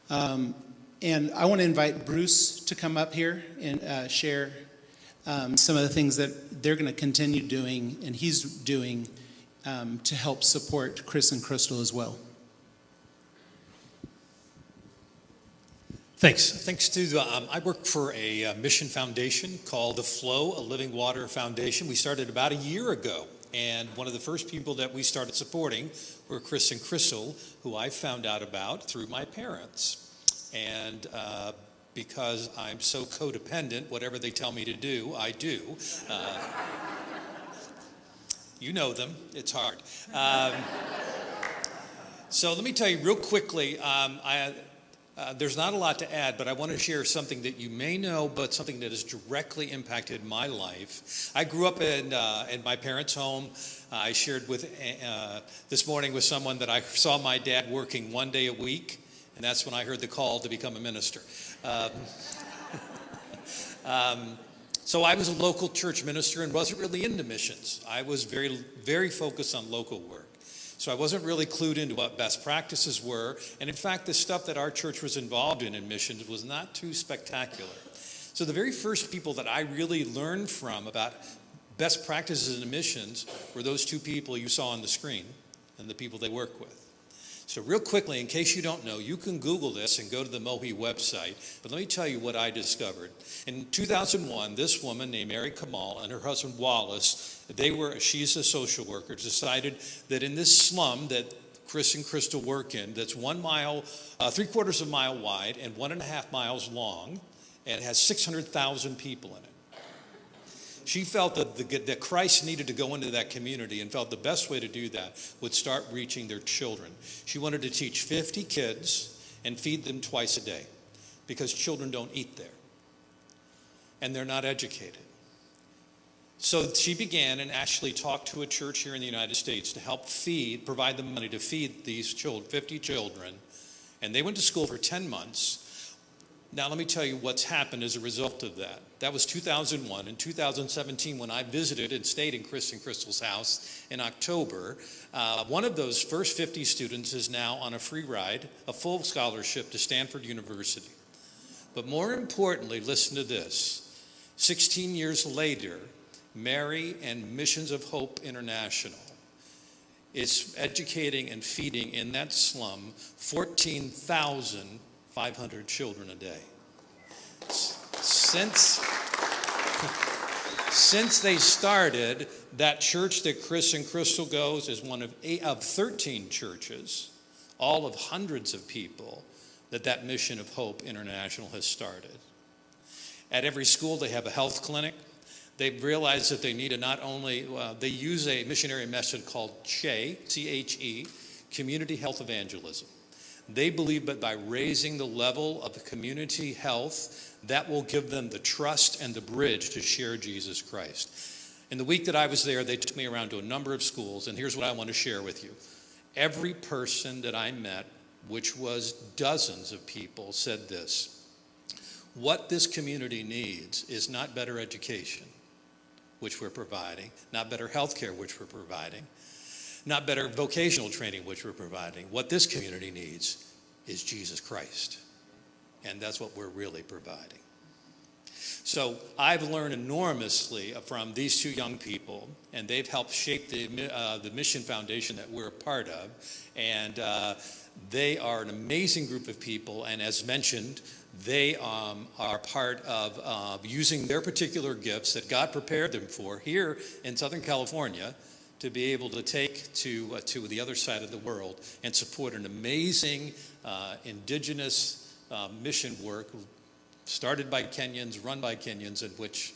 And I want to invite Bruce to come up here and share some of the things that they're going to continue doing and he's doing to help support Chris and Crystal as well. Thanks. I work for a mission foundation called The Flow, a Living Water Foundation. We started about a year ago, and one of the first people that we started supporting were Chris and Crystal, who I found out about through my parents. And because I'm so codependent, whatever they tell me to do, I do. You know them. It's hard. So let me tell you real quickly, there's not a lot to add, but I want to share something that you may know, but something that has directly impacted my life. I grew up in my parents' home. I shared with this morning with someone that I saw my dad working one day a week, and that's when I heard the call to become a minister. So I was a local church minister and wasn't really into missions. I was very, very focused on local work. So I wasn't really clued into what best practices were. And in fact, the stuff that our church was involved in missions was not too spectacular. So the very first people that I really learned from about best practices in missions were those two people you saw on the screen and the people they work with. So real quickly, in case you don't know, you can Google this and go to the Mohi website. But let me tell you what I discovered. In 2001, this woman named Mary Kamal and her husband Wallace, she's a social worker, decided that in this slum that Chris and Crystal work in, that's 1 mile, 3/4 of a mile wide and 1.5 miles long, and has 600,000 people in it. She felt that Christ needed to go into that community and felt the best way to do that would start reaching their children. She wanted to teach 50 kids and feed them twice a day because children don't eat there and they're not educated. So she began and actually talked to a church here in the United States to help provide them money to feed these 50 children. And they went to school for 10 months. Now, let me tell you what's happened as a result of that. That was 2001. In 2017, when I visited and stayed in Chris and Crystal's house in October, one of those first 50 students is now on a free ride, a full scholarship to Stanford University. But more importantly, listen to this. 16 years later, Mary and Missions of Hope International is educating and feeding in that slum 14,500 children a day. Since they started, that church that Chris and Crystal goes is one of 13 churches, all of hundreds of people that Mission of Hope International has started. At every school, they have a health clinic. They've realized that they need to not only, they use a missionary method called CHE, C-H-E, Community Health Evangelism. They believe that by raising the level of community health, that will give them the trust and the bridge to share Jesus Christ. In the week that I was there, they took me around to a number of schools, and here's what I want to share with you. Every person that I met, which was dozens of people, said this: what this community needs is not better education. which we're providing, not better health care, which we're providing, not better vocational training, which we're providing. What this community needs is Jesus Christ. And that's what we're really providing. So I've learned enormously from these two young people, and they've helped shape the mission foundation that we're a part of. And they are an amazing group of people, and as mentioned, they are part of using their particular gifts that God prepared them for here in Southern California to be able to take to the other side of the world and support an amazing indigenous mission work started by Kenyans, run by Kenyans, in which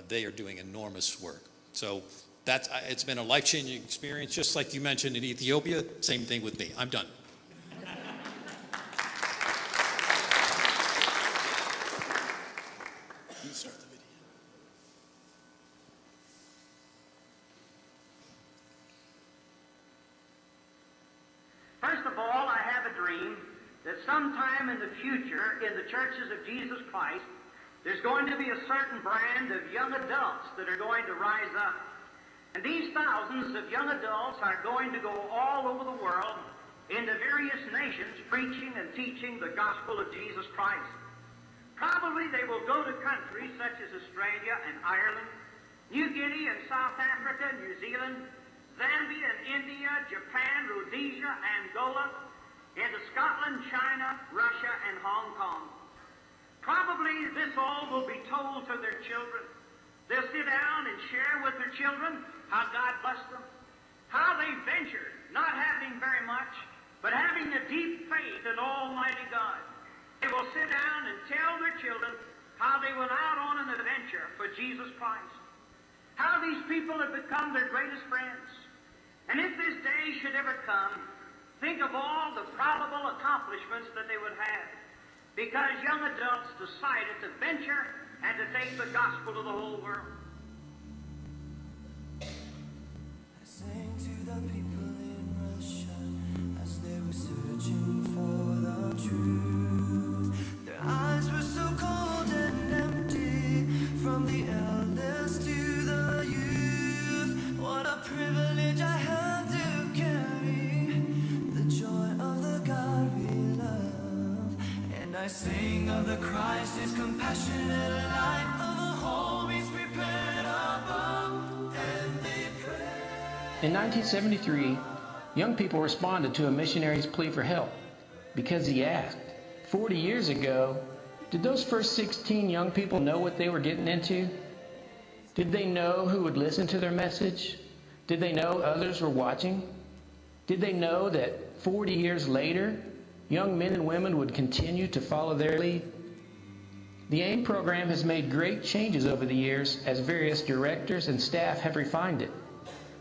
they are doing enormous work. So it's been a life-changing experience, just like you mentioned in Ethiopia. Same thing with me. I'm done. First of all, I have a dream that sometime in the future, in the churches of Jesus Christ, there's going to be a certain brand of young adults that are going to rise up. And these thousands of young adults are going to go all over the world into various nations preaching and teaching the gospel of Jesus Christ. Probably they will go to countries such as Australia and Ireland, New Guinea and South Africa, New Zealand, Zambia and India, Japan, Rhodesia, Angola, into Scotland, China, Russia, and Hong Kong. Probably this all will be told to their children. They'll sit down and share with their children how God blessed them, how they ventured, not having very much, but having a deep faith in Almighty God. They will sit down and tell their children how they went out on an adventure for Jesus Christ, how these people have become their greatest friends. And if this day should ever come, think of all the probable accomplishments that they would have, because young adults decided to venture and to take the gospel to the whole world. I sang to the people in Russia as they were searching for the truth. Their eyes were so cold and empty, from the elders to the youth. What a privilege I had to carry the joy of the God we love. And I sing of the Christ, His compassionate life, of the home He's prepared above, and they pray. In 1973, young people responded to a missionary's plea for help because he asked. 40 years ago, did those first 16 young people know what they were getting into? Did they know who would listen to their message? Did they know others were watching? Did they know that 40 years later, young men and women would continue to follow their lead? The AIM program has made great changes over the years as various directors and staff have refined it.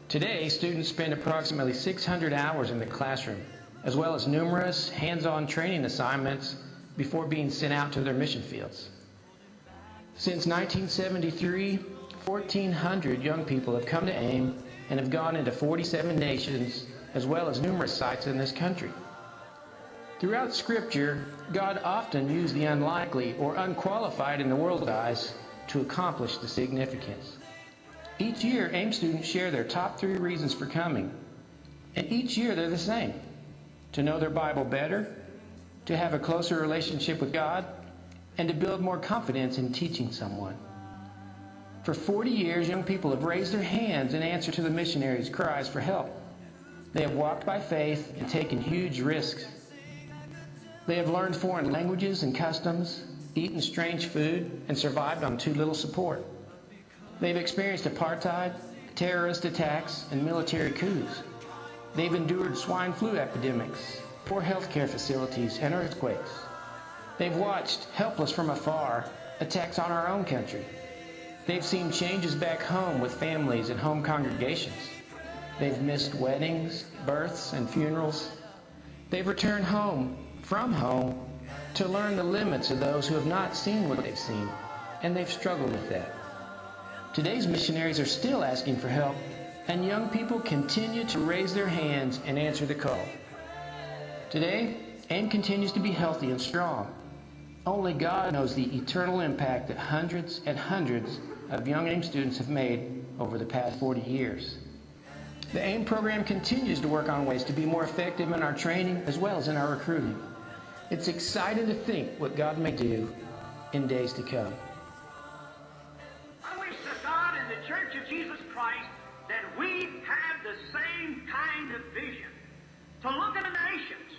Today, students spend approximately 600 hours in the classroom, as well as numerous hands-on training assignments before being sent out to their mission fields. Since 1973, 1,400 young people have come to AIM and have gone into 47 nations, as well as numerous sites in this country. Throughout Scripture, God often used the unlikely or unqualified in the world's eyes to accomplish the significance. Each year, AIM students share their top 3 reasons for coming, and each year they're the same: to know their Bible better, to have a closer relationship with God, and to build more confidence in teaching someone. For 40 years, young people have raised their hands in answer to the missionaries' cries for help. They have walked by faith and taken huge risks. They have learned foreign languages and customs, eaten strange food, and survived on too little support. They've experienced apartheid, terrorist attacks, and military coups. They've endured swine flu epidemics, poor health care facilities, and earthquakes. They've watched, helpless from afar, attacks on our own country. They've seen changes back home with families and home congregations. They've missed weddings, births, and funerals. They've returned home, from home, to learn the limits of those who have not seen what they've seen, and they've struggled with that. Today's missionaries are still asking for help, and young people continue to raise their hands and answer the call. Today, AIM continues to be healthy and strong. Only God knows the eternal impact that hundreds and hundreds of young AIM students have made over the past 40 years. The AIM program continues to work on ways to be more effective in our training as well as in our recruiting. It's exciting to think what God may do in days to come. I wish to God in the Church of Jesus Christ that we have the same kind of vision to look at the nations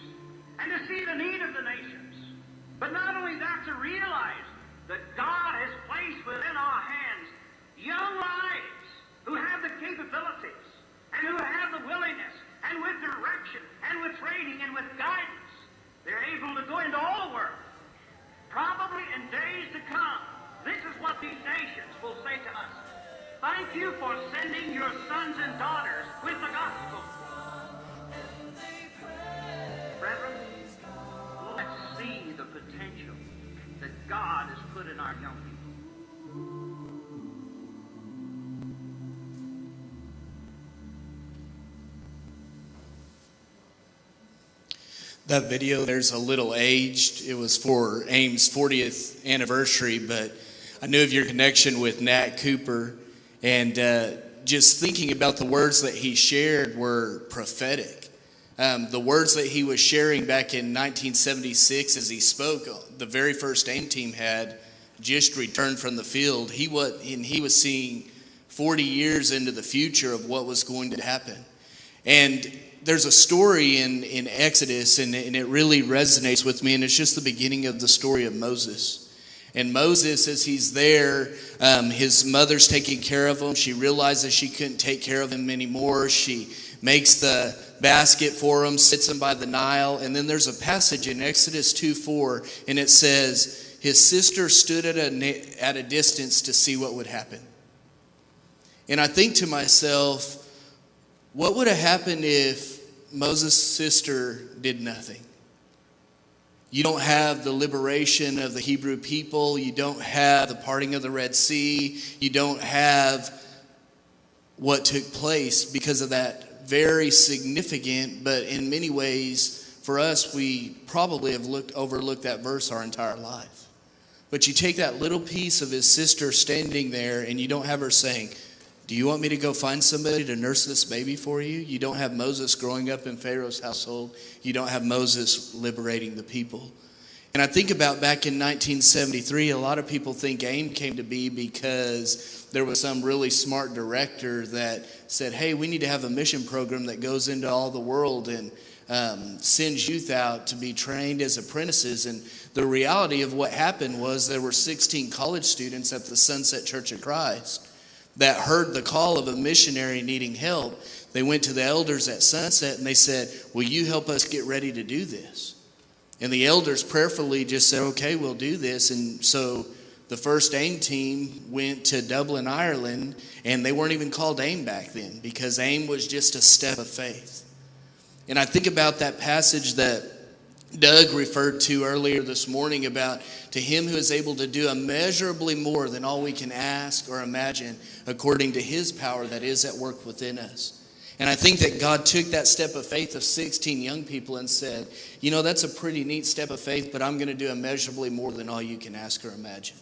and to see the need of the nations. But not only that, to realize that God has placed within our hands young lives who have the capabilities and who have the willingness, and with direction, and with training, and with guidance, they're able to go into all the world. Probably in days to come, this is what these nations will say to us. Thank you for sending your sons and daughters with the gospel. Brethren, let's see the potential that God has put in our young people. That video, there's a little aged. It was for AIM's 40th anniversary, but I knew of your connection with Nat Cooper, and just thinking about the words that he shared were prophetic. The words that he was sharing back in 1976 as he spoke, the very first AIM team had just returned from the field. He was seeing 40 years into the future of what was going to happen. And there's a story in Exodus, and it really resonates with me, and it's just the beginning of the story of Moses. And Moses, as he's there, his mother's taking care of him. She realizes she couldn't take care of him anymore. She makes the basket for him, sits him by the Nile, and then there's a passage in Exodus 2:4, and it says, his sister stood at a distance to see what would happen. And I think to myself, what would have happened if Moses' sister did nothing? You don't have the liberation of the Hebrew people. You don't have the parting of the Red Sea. You don't have what took place because of that very significant, but in many ways, for us, we probably have overlooked that verse our entire life. But you take that little piece of his sister standing there, and you don't have her saying, do you want me to go find somebody to nurse this baby for you? You don't have Moses growing up in Pharaoh's household. You don't have Moses liberating the people. And I think about back in 1973, a lot of people think AIM came to be because there was some really smart director that said, hey, we need to have a mission program that goes into all the world and sends youth out to be trained as apprentices. And the reality of what happened was there were 16 college students at the Westside Church of Christ that heard the call of a missionary needing help. They went to the elders at Sunset and they said, will you help us get ready to do this? And the elders prayerfully just said, okay, we'll do this. And so the first AIM team went to Dublin, Ireland, and they weren't even called AIM back then because AIM was just a step of faith. And I think about that passage that Doug referred to earlier this morning about to him who is able to do immeasurably more than all we can ask or imagine according to his power that is at work within us. And I think that God took that step of faith of 16 young people and said, you know, that's a pretty neat step of faith, but I'm going to do immeasurably more than all you can ask or imagine.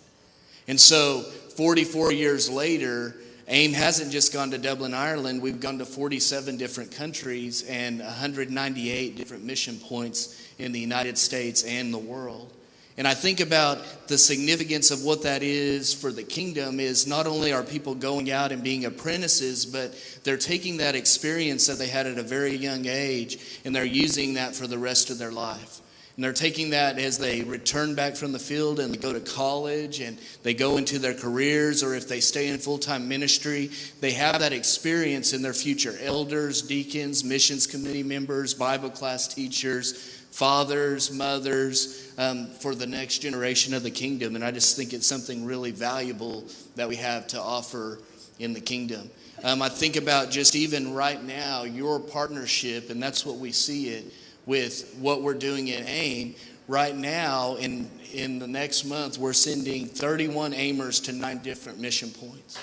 And so 44 years later, AIM hasn't just gone to Dublin, Ireland. We've gone to 47 different countries and 198 different mission points in the United States and the world. And I think about the significance of what that is for the kingdom is not only are people going out and being apprentices, but they're taking that experience that they had at a very young age and they're using that for the rest of their life. And they're taking that as they return back from the field and they go to college and they go into their careers, or if they stay in full-time ministry, they have that experience in their future elders, deacons, missions committee members, Bible class teachers, fathers, mothers, for the next generation of the kingdom. And I just think it's something really valuable that we have to offer in the kingdom. I think about just even right now, your partnership, and that's what we see it with what we're doing at AIM. Right now, in the next month, we're sending 31 AIMers to 9 different mission points.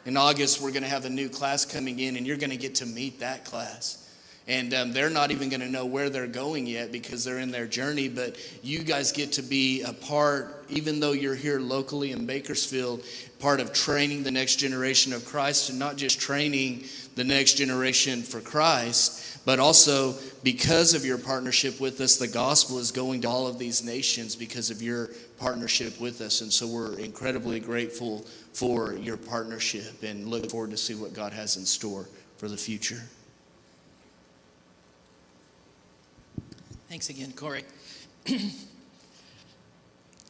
In August, we're going to have a new class coming in, and you're going to get to meet that class. And they're not even going to know where they're going yet because they're in their journey. But you guys get to be a part, even though you're here locally in Bakersfield, part of training the next generation of Christ, and not just training the next generation for Christ, but also because of your partnership with us, the gospel is going to all of these nations because of your partnership with us. And so we're incredibly grateful for your partnership and look forward to see what God has in store for the future. Thanks again, Corey.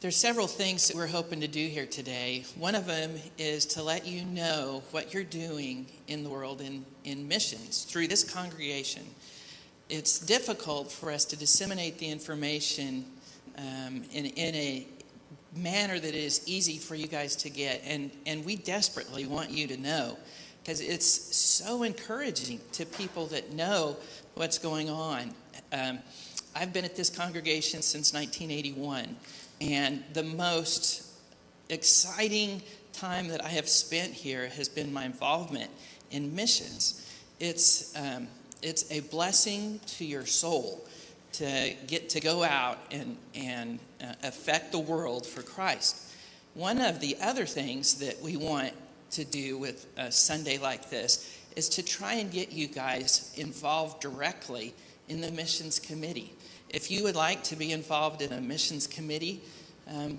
There's several things that we're hoping to do here today. One of them is to let you know what you're doing in the world in missions through this congregation. It's difficult for us to disseminate the information in a manner that is easy for you guys to get, and we desperately want you to know, because it's so encouraging to people that know what's going on. I've been at this congregation since 1981, and the most exciting time that I have spent here has been my involvement in missions. It's a blessing to your soul to get to go out and affect the world for Christ. One of the other things that we want to do with a Sunday like this is to try and get you guys involved directly in the missions committee. If you would like to be involved in a missions committee,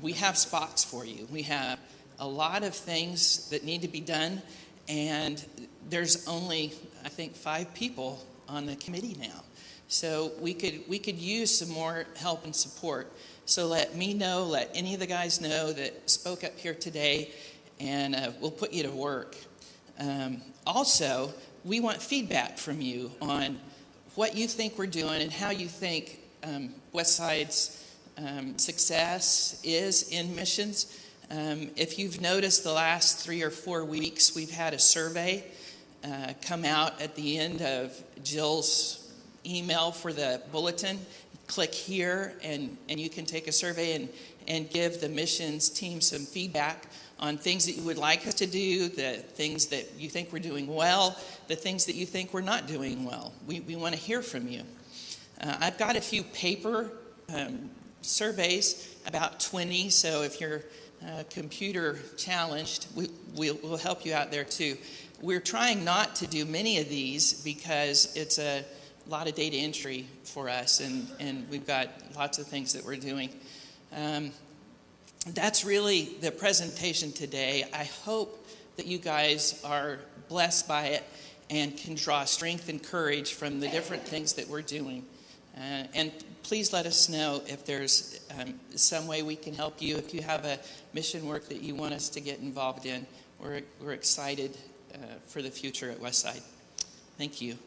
we have spots for you. We have a lot of things that need to be done, and there's only, I think, 5 people on the committee now. So we could use some more help and support. So let me know, let any of the guys know that spoke up here today, and we'll put you to work. Also, we want feedback from you on what you think we're doing and how you think Westside's success is in missions. If you've noticed the last 3 or 4 weeks, we've had a survey come out at the end of Jill's email for the bulletin. Click here and you can take a survey and give the missions team some feedback on things that you would like us to do, the things that you think we're doing well, the things that you think we're not doing well. We want to hear from you. I've got a few paper surveys, about 20, so if you're computer challenged, we'll help you out there too. We're trying not to do many of these because it's a lot of data entry for us, and we've got lots of things that we're doing. That's really the presentation today. I hope that you guys are blessed by it and can draw strength and courage from the different things that we're doing. And please let us know if there's some way we can help you. If you have a mission work that you want us to get involved in, we're excited for the future at Westside. Thank you.